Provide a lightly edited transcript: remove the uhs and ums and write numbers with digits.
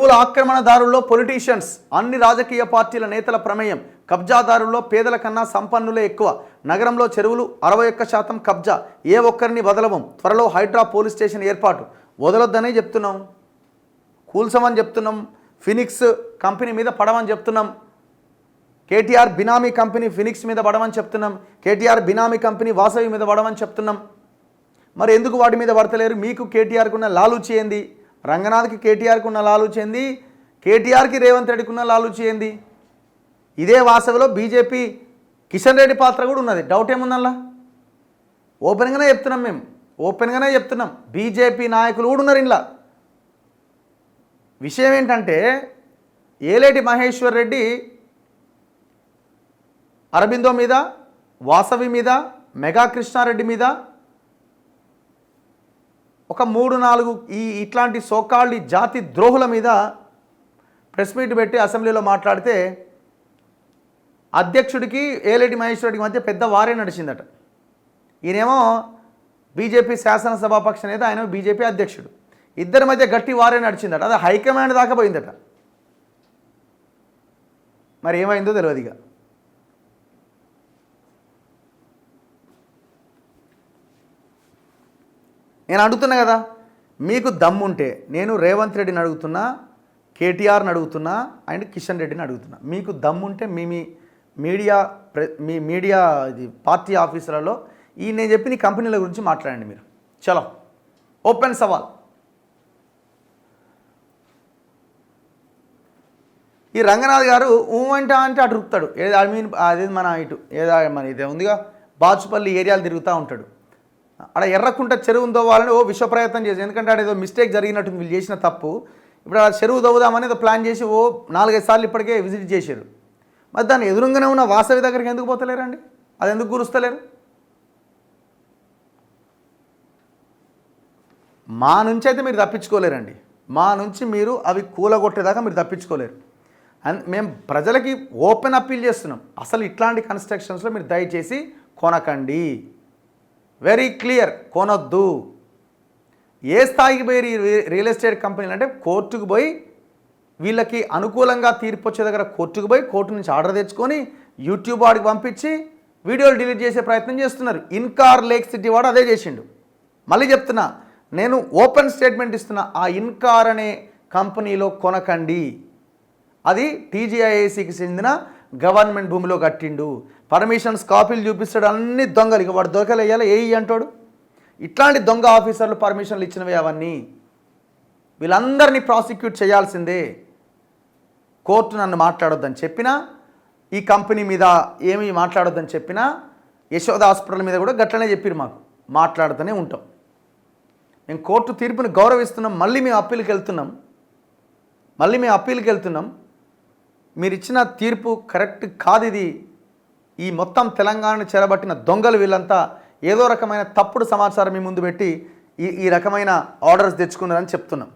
చెరువుల ఆక్రమణదారుల్లో పొలిటీషియన్స్, అన్ని రాజకీయ పార్టీల నేతల ప్రమేయం. కబ్జాదారుల్లో పేదల కన్నా సంపన్నులే ఎక్కువ. నగరంలో చెరువులు 61% కబ్జా. ఏ ఒక్కరిని వదలవం. త్వరలో హైడ్రా పోలీస్ స్టేషన్ ఏర్పాటు. వదలొద్దనే చెప్తున్నాం, కూల్సమని చెప్తున్నాం, ఫినిక్స్ కంపెనీ మీద పడమని చెప్తున్నాం, కేటీఆర్ బినామీ కంపెనీ ఫినిక్స్ మీద పడమని చెప్తున్నాం, కేటీఆర్ బినామీ కంపెనీ వాసవి మీద పడమని చెప్తున్నాం. మరి ఎందుకు వాటి మీద పడతలేరు? మీకు కేటీఆర్కు ఉన్న లాలూచి ఏంది? రంగనాథ్కి కేటీఆర్కు ఉన్న లాలూచి ఏంది? కేటీఆర్కి రేవంత్ రెడ్డికి ఉన్న లాలూచి ఏంది? ఇదే వాసవిలో బీజేపీ కిషన్ రెడ్డి పాత్ర కూడా ఉన్నది. డౌట్ ఏముందల్లా? ఓపెన్గానే చెప్తున్నాం, మేము ఓపెన్గానే చెప్తున్నాం. బీజేపీ నాయకులు కూడా ఉన్నారు ఇంట్లో. విషయం ఏంటంటే ఏలేటి మహేశ్వర్ రెడ్డి అరబిందో మీద, వాసవి మీద, మెగా కృష్ణారెడ్డి మీద ఒక 3-4 ఇట్లాంటి సోకాళ్ళి జాతి ద్రోహుల మీద ప్రెస్ మీట్ పెట్టి అసెంబ్లీలో మాట్లాడితే అధ్యక్షుడికి ఏలేటి మహేశ్వరుడికి మధ్య పెద్ద వారే నడిచిందట. ఈయనేమో బీజేపీ శాసనసభాపక్ష నేత, ఆయన బీజేపీ అధ్యక్షుడు. ఇద్దరి మధ్య గట్టి వారే నడిచిందట. అది హైకమాండ్ దాకా పోయిందట. మరి ఏమైందో తెలియదు. ఇక నేను అడుగుతున్నా కదా, మీకు దమ్ముంటే నేను రేవంత్ రెడ్డిని అడుగుతున్నా, కేటీఆర్ని అడుగుతున్నా, అండ్ కిషన్ రెడ్డిని అడుగుతున్నా. మీకు దమ్ముంటే మీ మీడియా ఇది పార్టీ ఆఫీసులలో నేను చెప్పిన ఈ కంపెనీల గురించి మాట్లాడండి మీరు. చలో, ఓపెన్ సవాల్. ఈ రంగనాథ్ గారు ఊమంటా అంటే అటు రుపుతాడు. అదే మన ఇటు మన ఇదే ఉందిగా, బాచుపల్లి ఏరియాలు తిరుగుతూ ఉంటాడు. అక్కడ ఎర్రకుంట చెరువు దవ్వాలని విశ్వ ప్రయత్నం చేసి, ఎందుకంటే అక్కడ ఏదో మిస్టేక్ జరిగినట్టు వీళ్ళు చేసిన తప్పు. ఇప్పుడు ఆ చెరువు దవ్వుదామని ఏదో ప్లాన్ చేసి 4-5 సార్లు ఇప్పటికే విజిట్ చేశారు. మరి దాన్ని ఎదురుగానే ఉన్న వాసవి దగ్గరికి ఎందుకు పోతలేరండి? అది ఎందుకు గురుస్తలేరు? మా నుంచి అయితే మీరు తప్పించుకోలేరండి. మా నుంచి మీరు అవి కూలగొట్టేదాకా మీరు తప్పించుకోలేరు. మేము ప్రజలకి ఓపెన్ అప్పీల్ చేస్తున్నాం, అసలు ఇట్లాంటి కన్స్ట్రక్షన్స్లో మీరు దయచేసి కొనకండి. Very clear, కొనొద్దు. ఏ స్థాయికి పోయి రియల్ ఎస్టేట్ కంపెనీలు అంటే కోర్టుకు పోయి వీళ్ళకి అనుకూలంగా తీర్పు వచ్చే దగ్గర కోర్టుకు పోయి కోర్టు నుంచి ఆర్డర్ తెచ్చుకొని యూట్యూబ్ వాడికి పంపించి వీడియోలు డిలీట్ చేసే ప్రయత్నం చేస్తున్నారు. ఇన్కార్ లేక్ సిటీ వాడు అదే చేసిండు. మళ్ళీ చెప్తున్నా, నేను ఓపెన్ స్టేట్మెంట్ ఇస్తున్నా, ఆ ఇన్కార్ అనే కంపెనీలో కొనకండి. అది టీజీఐఏసీకి చెందిన గవర్నమెంట్ భూమిలో కట్టిండు. పర్మిషన్స్ కాపీలు చూపిస్తాడు, అన్ని దొంగలు. ఇక వాడు దొరకలు వేయాలి ఏఈ అంటాడు. ఇట్లాంటి దొంగ ఆఫీసర్లు పర్మిషన్లు ఇచ్చినవి అవన్నీ. వీళ్ళందరినీ ప్రాసిక్యూట్ చేయాల్సిందే. కోర్టు నన్ను మాట్లాడొద్దని చెప్పినా, ఈ కంపెనీ మీద ఏమీ మాట్లాడొద్దని చెప్పినా, యశోద హాస్పిటల్ మీద కూడా గట్లనే చెప్పారు. మాకు మాట్లాడుతూనే ఉంటాం. మేము కోర్టు తీర్పుని గౌరవిస్తున్నాం. మళ్ళీ మేము అప్పీల్కి వెళ్తున్నాం. మీరు ఇచ్చిన తీర్పు కరెక్ట్ కాదు. ఇది ఈ మొత్తం తెలంగాణను చెరబట్టిన దొంగలు వీళ్ళంతా ఏదో రకమైన తప్పుడు సమాచారం మీ ముందు పెట్టి ఈ రకమైన ఆర్డర్స్ తెచ్చుకున్నారని చెప్తున్నాం.